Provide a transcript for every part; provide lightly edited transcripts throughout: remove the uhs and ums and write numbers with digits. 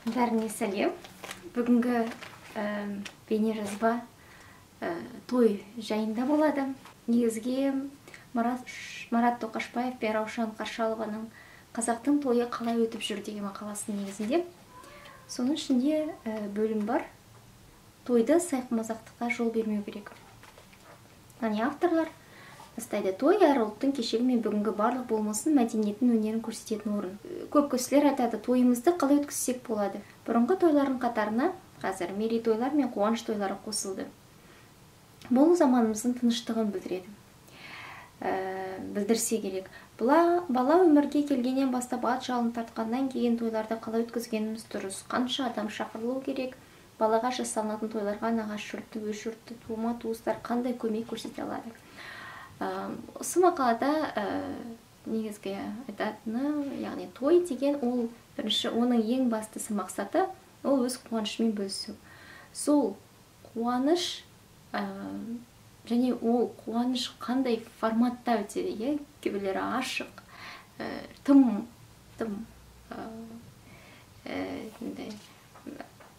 Бәріне сәлем. Бүгінгі бейнежазба той жайында болады. Негізге Марат Тоқашбаев пен Раушан Қаршалованың «Қазақтың тойы қалай өтіп жүр» деген мақаласының негізінде. Соның ішінде бөлім бар. Тойды сайқымазақтыққа жол бермеу керек. Яғни авторлар бастайды: той әр ұлттың кешегі мен бүгінгі барлық болмысын, мәдениетін, өнерін көрсететін орын. Көп кісілер айтады, тойымызды қалай өткізсек болады. Бұрынғы тойлардың қатарына қазір мерейтойлар мен қуаныш тойлары қосылды. Бұл заманымыздың тыныштығын білдірсе керек. Бала өмірге келгеннен бастап ат жалын тартқаннан кейін тойларды қалай өткізгеніміз дұрыс. Қанша адам шақырылу керек? Балаға жасалынатын тойларға нағашы жұрты, өз жұрты, тума-туыстар қандай көмек көрсете алады? Осы мақалада негізгі айтатыны, яғни той деген ол бірінші, оның ең бастысы мақсаты ол өз қуанышымен бөлісу. Сол қуаныш және ол қуаныш қандай форматта өтеді, кейбіреулері ашық, тым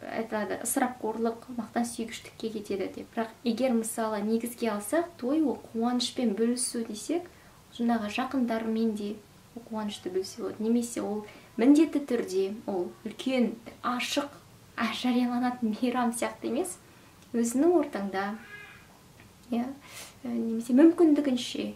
айтады, ысырапқорлық, мақтан сүйгіштікке кетеді деп. Бірақ егер мысалы негізге алсақ, той ол қуанышпен бөлісу десек, жаңағы жақындармен де қуанышты бөлісе болады. Немесе ол міндетті түрде ол үлкен, ашық, жарияланатын мейрам сияқты емес, өзінің ортаңда, немесе мүмкіндігінше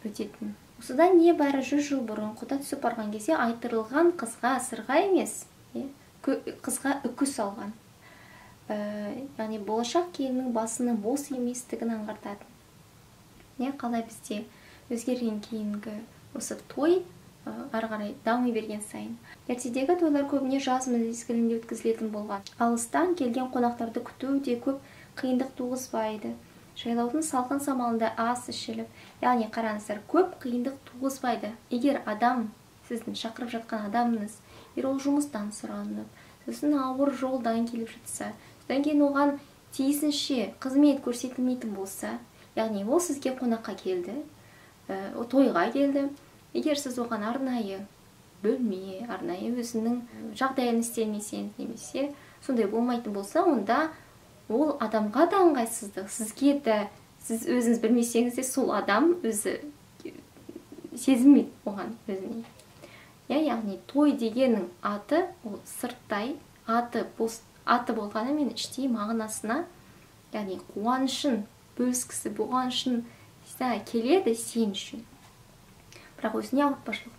өтетін. Осыдан не бәрі 100 жыл бұрын құда түсіп барған кезде айтырылған қызға сырға емес, қызға үкі салған. Яғни болашақ келіннің басының бос еместігін аңғартатын. Қалай бізде өзгерген кейінгі осы той ары қарай дами берген сайын. Ертедегі тойлар көбіне жаз мезгілінде өткізілетін болған. Алыстан келген қонақтарды күту де көп қиындық туғызбайды. Жайлаудың салқын самалында ас ішіліп, яғни қараңыздар, көп қиындық туғызбайды. Егер адам, сіздің шақырып жатқан адамыңыз, ол жұмыстан сұранып, сосын ауыр жолдан келіп жатса, содан кейін оған тиісінше қызмет көрсетілмейтін болса, яғни ол сізге қонаққа келді, тойға келді. Егер сіз оған арнайы бөлме, арнайы өзінің жағдайын істемесеңіз, немесе сондай болмайтын болса, онда ол адамға да ыңғайсыздық, сізге де, сіз өзіңіз білмесеңіз де, сол адам өзі сезілмейді оған өзіне. Яғни той дегеннің аты, ол сырттай аты болғанымен іштей мағынасына, яғни қуанышын бөліскісі, қуанышын келеді сен үшін. Бірақ өзіне ауыртпашылық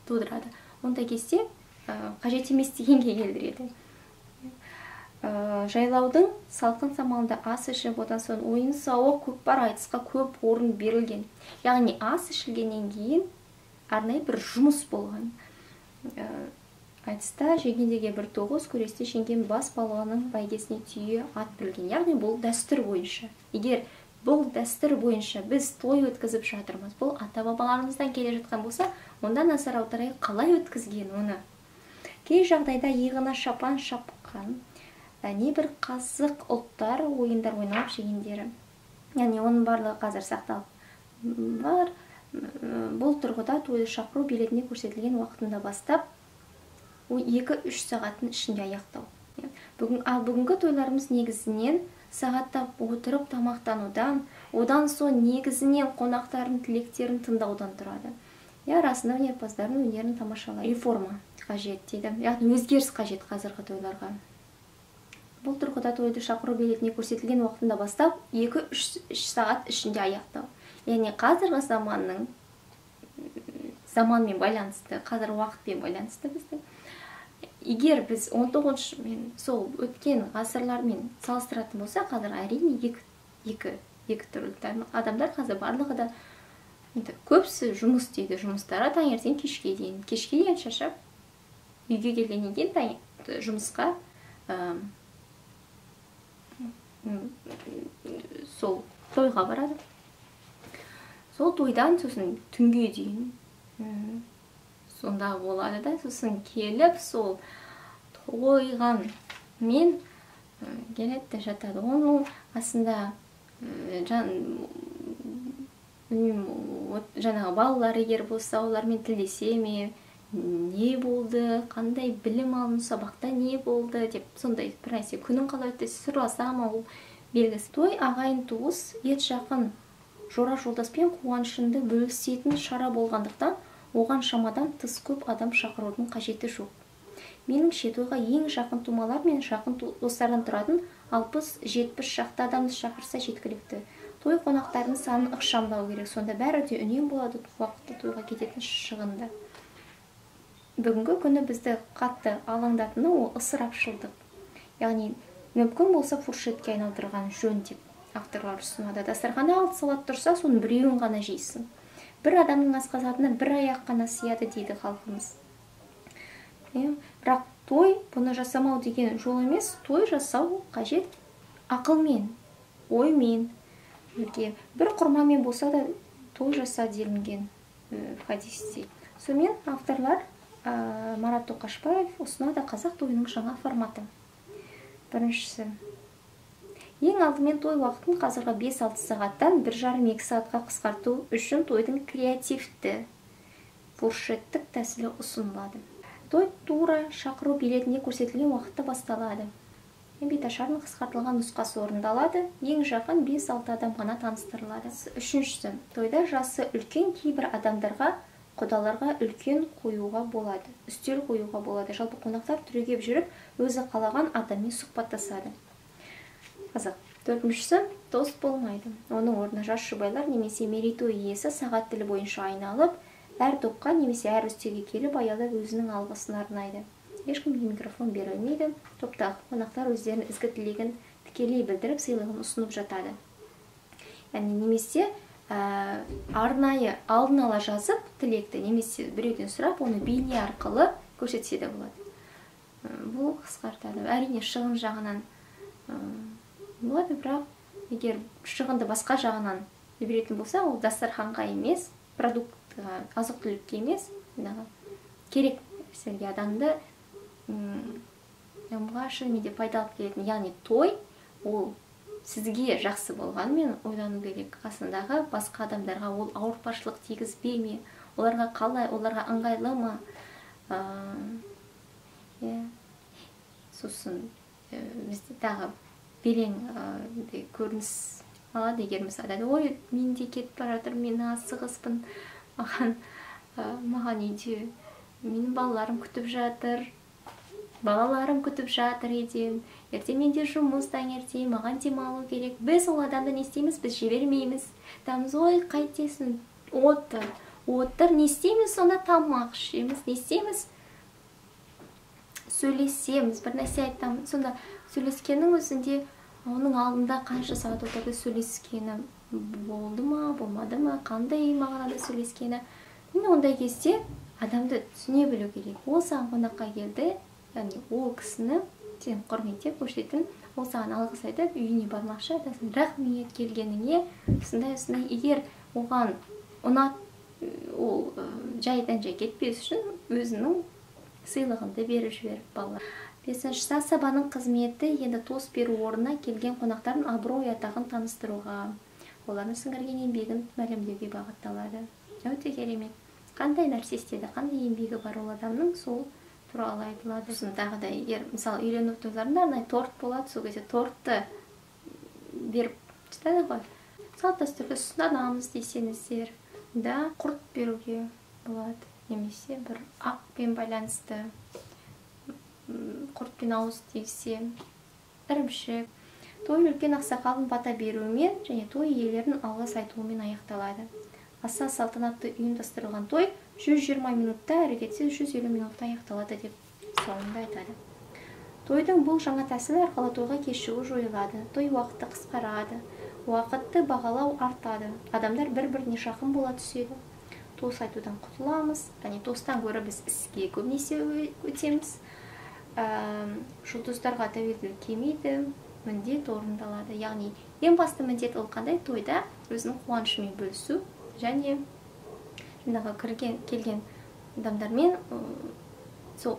тудырады. Ондай кезде қажет емес дегенге келдіреді. Жайлаудың салқын самалында ас ішіп, одан соң ойын сауық, көкпар айтысқа көп орын берілген. Яғни ас ішілгеннен кейін арнайы бір жұмыс болған. Айтыста жеңгендерге бір тоғыз, күресте жеңген бас балуанның бәйгесіне түйе ат білген. Яғни бұл дәстүр бойынша. Егер бұл дәстүр бойынша біз той өткізіп жатырмыз, бұл ата-бабаларымыздан келе жатқан болса, онда назар аударайық, қалай өткізген оны. Кей жағдайда иығына шапан шапқан, небір қазық ұлттар ойындар ойнап жегендері. Яғни оның барлығы қазір сақталып бар. Бұл тұрғыда тойды шақыру билетіне көрсетілген уақытында бастап 2-3 сағаттың ішінде аяқтау. Ал бүгінгі тойларымыз негізінен сағаттап отырып тамақтанудан, одан соң негізінен қонақтардың тілектерін тыңдаудан тұрады. Расында өнерпаздардың өнерін тамашалайды. Реформа қажет дейді. Яғни өзгеріс қажет қазіргі тойларға. Бұл тұрғыда тойды шақыру билетіне көрсетілген уақытында бастап 2-3 сағат ішінде аяқтау. Яғни қазіргі заманмен байланысты, қазір уақытпен байланысты біздің. Егер біз 19 мен сол өткен ғасырлармен салыстыратын болса, қазір әрине екі түрлі адамдар, қазір барлығы да көпсі жұмыс дейді, жұмыстары таңертең кешке дейін шаршап, үйге келгеннен кейін жұмысқа сол тойға барады. Сол тойдан сосын түнге дейін сонда болады да, сосын келіп сол тойған мен келеді жатады. Оның астында жаңағы балалар егер болса, олармен тілдесе ме, не болды, қандай білім алынды, сабақта не болды деп сондай бір нәрсе күнің қалай өтті сырласам, ол белгісі. Той ағайын туыс, ет жақын жора жолдаспен қуанышыңды бөлісетін шара болғандықтан оған шамадан тыс көп адам шақырудың қажеті жоқ. Меніңше тойға ең жақын тумалар мен жақын достардан тұратын 60-70 шақты адамды шақырса жеткілікті. Той қонақтарының санын ықшамдау керек, сонда бәрі де үнем болады уақытты тойға кететін шығынды. Бүгінгі күні бізді қатты алаңдатыны ол ысырапшылдық. Яғни мүмкін болса фуршетке айналдырған жөн деп авторлар ұсынады. Дастарханда 6 салат тұрса, соның біреуін ғана жейсің. Бір адамның асқазанына бір аяқ қана сыяды дейді халқымыз. Бірақ той бұны жасамау деген жол емес, той жасау қажет ақылмен, оймен. Бір құрмамен болса да той жаса делінген хадисте. Сонымен авторлар Марат Тоқашбаев ұсынады қазақ тойының жаңа форматы. Біріншісі, ең алдымен той уақытын қазіргі 5-6 сағаттан 1,5-2 сағатқа қысқарту үшін тойдың креативті, фуршеттік тәсілі ұсынылады. Той тура шақыру билетінде көрсетілген уақытта басталады. Беташардың қысқартылған нұсқасы орындалады, ең жақын 5-6 адам ғана таныстырылады. Үшіншісі, тойда жасы үлкен кейбір адамдарға, құдаларға үлкен қоюға болады, үстел қоюға болады. Жалпы қонақтар түрегеп жүріп, өзі қалаған адаммен сұхбаттасады. Қызық. Төртіншісі, тост болмайды. Оның орнына жас жұбайлар немесе мерейтой иесі сағат тілі бойынша айналып, әр топқа немесе әр үстелге келіп аялап өзінің алғысын арнайды. Ешкімге микрофон берілмейді. Топтағы қонақтар өздерінің ізгі тілегін тікелей білдіріп, сыйлығын ұсынып жатады. Яғни немесе арнайы алдын ала жазып тілекті, немесе біреуден сұрап, оны бейне арқылы көрсетсе де болады. Бұл қысқартады. Әрине шығын жағынан болады, бірақ егер шығынды басқа жағынан беретін болса, ол дастарханға емес, продуктқа, азық-түлікке емес, керек нәрсеге адамды шынымен пайдалап келетін. Яғни той ол сізге жақсы болғанмен ойлану керек, қасындағы басқа адамдарға ол ауыртпашылық тигізбей ме, оларға қалай, оларға ыңғайлы ма. Сосын бізде тағы белең көрініс алады, егер мысалы, ой, мен де кетіп бара жатыр, мен асығыспын, маған үйде менің балаларым күтіп жатыр еден, ертең менде жұмыс таңертең, маған демалу керек. Біз ол адамды не істейміз? Біз жібермейміз. Тамыз, ой, қайтесің? Отыр, не істейміз? Сонда тамақ ішеміз, не істейміз? Сөйлесеміз, бір нәрсе айтамыз. Сонда сөйлескеннің өзінде оның алдында қанша сағат отырды сөйлескені болды ма, болмады ма, қандай мағынада сөйлескені. Ондай кезде адамды түсіне білу керек. Ол саған қонаққа келді, яғни ол кісіні сен құрметтеп көрсететін, ол саған алғыс айтып, үйіне бармақшы, рахмет келгеніңе, осындай, егер оған ұнат, ол жайдан жай кетпес үшін өзінің сыйлығынды беріп жіберіп балалар. Бесіншісі, асабаның қызметі енді тост беру орнына келген қонақтардың абырой атағын таныстыруға, олардың сіңірген еңбегін мәлімдеуге бағытталады. Өте керемет. Қандай нәрсе істеді, қандай еңбегі бар ол адамның, сол туралы айтылады. Тағы да, егер мысалы үйлену тойларында арнайы торт болады, сол кезде тортты беріп жатады ғой. Салт дәстүрді ұсынамыз десеңіздер, да құрт беруге болады, немесе бір ақпен байланысты құртпен ауыз тисе, ірімшік. Той үлкен ақсақалдың бата беруімен және той иелерінің алғыс айтуымен аяқталады. Аса салтанатты ұйымдастырылған той 120 минутта, әрекетсіз 150 минутта аяқталады деп соңында айтады. Тойдың бұл жаңа тәсілі арқылы тойға кешігу жойылады, той уақыты қысқарады, уақытты бағалау артады, адамдар бір-біріне жақын бола түседі. Тост айтудан құтыламыз, және тосттан гөрі біз іске көбінесе өтеміз. Жұлдыздарға тәуелділік келмейді, міндет орындалады. Яғни ең басты міндет ол қандай? Тойда өзінің қуанышымен бөлісу және келген адамдармен сол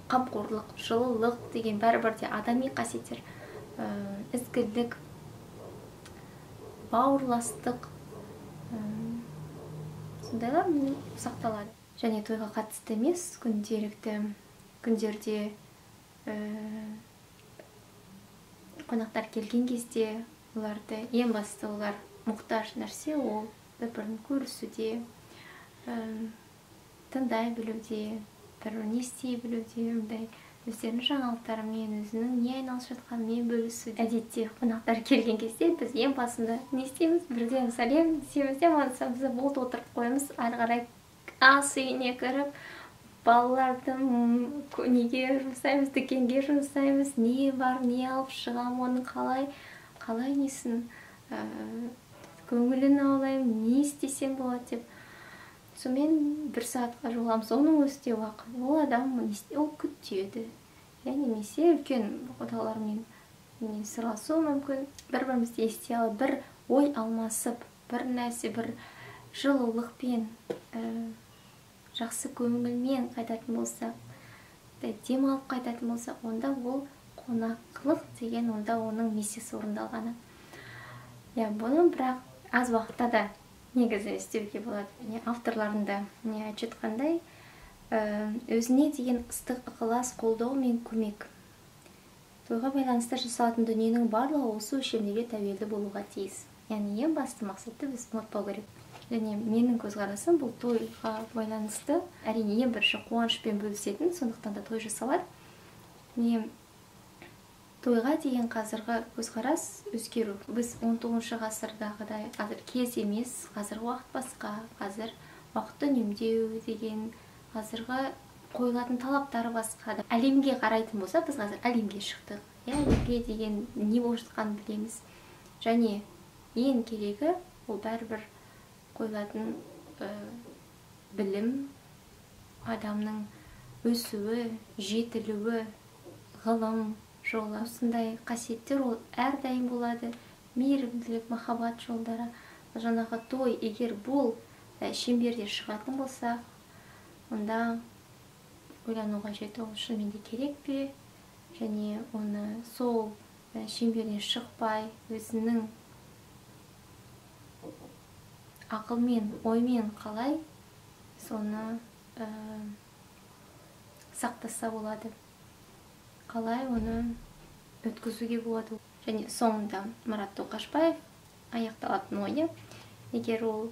қамқорлық, жылылық деген бәрібірде адами қасиеттер, ізгілік, бауырластық, сондайлар сақталады. және тойға қатысты емес, күнделікті күндерде қонақтар келген кезде оларды ең басты олар мұқтаж нәрсе ол бір-бірін көрісуде, тыңдай білуде, бір-бірін ести білуде, өздерінің жаңалықтарымен, өзінің не айналысып жатқанымен бөлісуде. Әдетте қонақтар келген кезде біз ең басында не істейміз? Бірден сәлем десеміз де амандасамыз, болды отырып қоямыз. Ары қарай ас үйіне кіріп, балалардың неге жұмсаймыз, дүкенге жұмсаймыз, не бар, не алып шығам, оның қалай несін, көңілін аулаймын, не істесем болады деп. Сонымен 1 сағатқа жоғаламыз, оның өзі де уақыт. Ол адам ол күтеді. Немесе үлкен құдалармен сырласу мүмкін. Бір-бірімізді ести алып, бір ой алмасып, бір нәрсе, бір жылулықпен, жақсы көңілмен қайтатын болсақ, демалып қайтатын болсақ, онда ол қонақлық деген, онда оның миссиясы орындалғаны. Бұны бірақ аз уақытта да негізі істеуге болады. Авторларында айтып жатқандай, өзіне деген ыстық ықылас, қолдау мен көмек. Тойға байланысты жасалатын дүниенің барлығы осы өлшемдерге тәуелді болуға тиіс. Ең басты мақсатты біз ұмытпау керек. Және менің көзқарасым бұл тойға байланысты әрине ең бірінші қуанышпен бөлісетін, сондықтан да той жасалады. Тойға деген қазіргі көзқарас өзгеру. Біз 19 ғасырдағыдай қазір кез емес, қазіргі уақыт басқа, қазір уақытты үнемдеу деген, қазіргі қойылатын талаптары басқа. Әлемге қарайтын болса, біз қазір әлемге шықтық. Әлемге деген не болып жатқанын білеміз. Және ең керегі ол бәрібір қойылатын білім, адамның өсуі, жетілуі, ғылым жолы. Осындай қасиеттер ол әрдайым болады. Мейірімділік, махаббат жолдары. Жаңағы той, егер бұл шеңберде шығатын болса, онда ойлануға жету ол шынымен де керек пе? Және оны сол шеңберден шықпай, өзінің ақылмен, оймен қалай соны сақтаса болады, қалай оны өткізуге болады. Және соңында Марат Тоқашбаев аяқталатын ойы, егер ол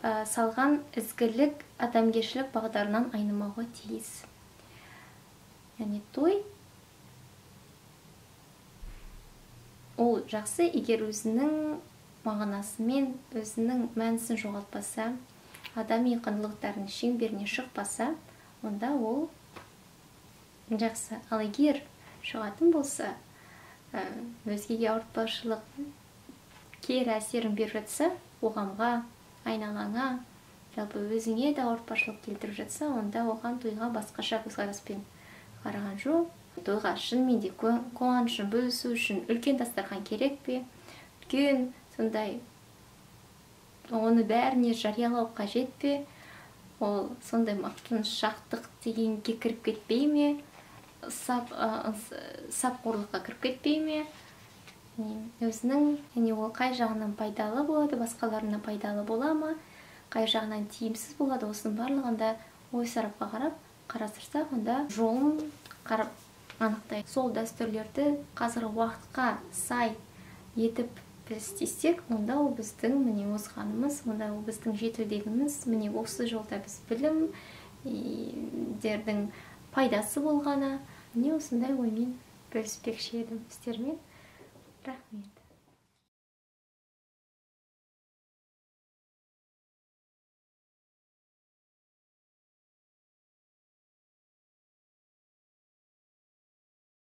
салған ізгілік адамгершілік бағдарынан айнымауға тиіс. Той ол жақсы, егер өзінің мағынасымен, өзінің мәнісін жоғалтпаса, адами құндылықтардың шеңберіне шықпаса, онда ол жақсы. Ал егер шығатын болса, өзгеге ауыртпашылық кері әсерін беріп жатса, қоғамға, айналаңа, жалпы өзіңе де ауыртпашылық келтіріп жатса, онда оған тойға басқаша көзқараспен қараған жоқ. Тойға шынымен де қуанышын бөлісу үшін үлкен дастархан керек пе? Үлкен сондай оны бәріне жариялау қажет пе? Ол сондай мақтаншақтық дегенге кіріп кетпей ме? Сапқорлыққа кіріп кетпей ме? Өзінің ол қай жағынан пайдалы болады, басқаларына пайдалы бола ма? Қай жағынан тиімсіз болады? Осының барлығында ой сарапқа қарап қарастырсақ, онда жолын қарап анықтайды. Сол дәстүрлерді қазіргі уақытқа сай етіп біз істесек, онда ол біздің озғанымыз, онда ол біздің жетілгеніміз, осы жолда біз білімдердің пайдасы болғаны, осындай оймен бөліспекші едім сіздермен.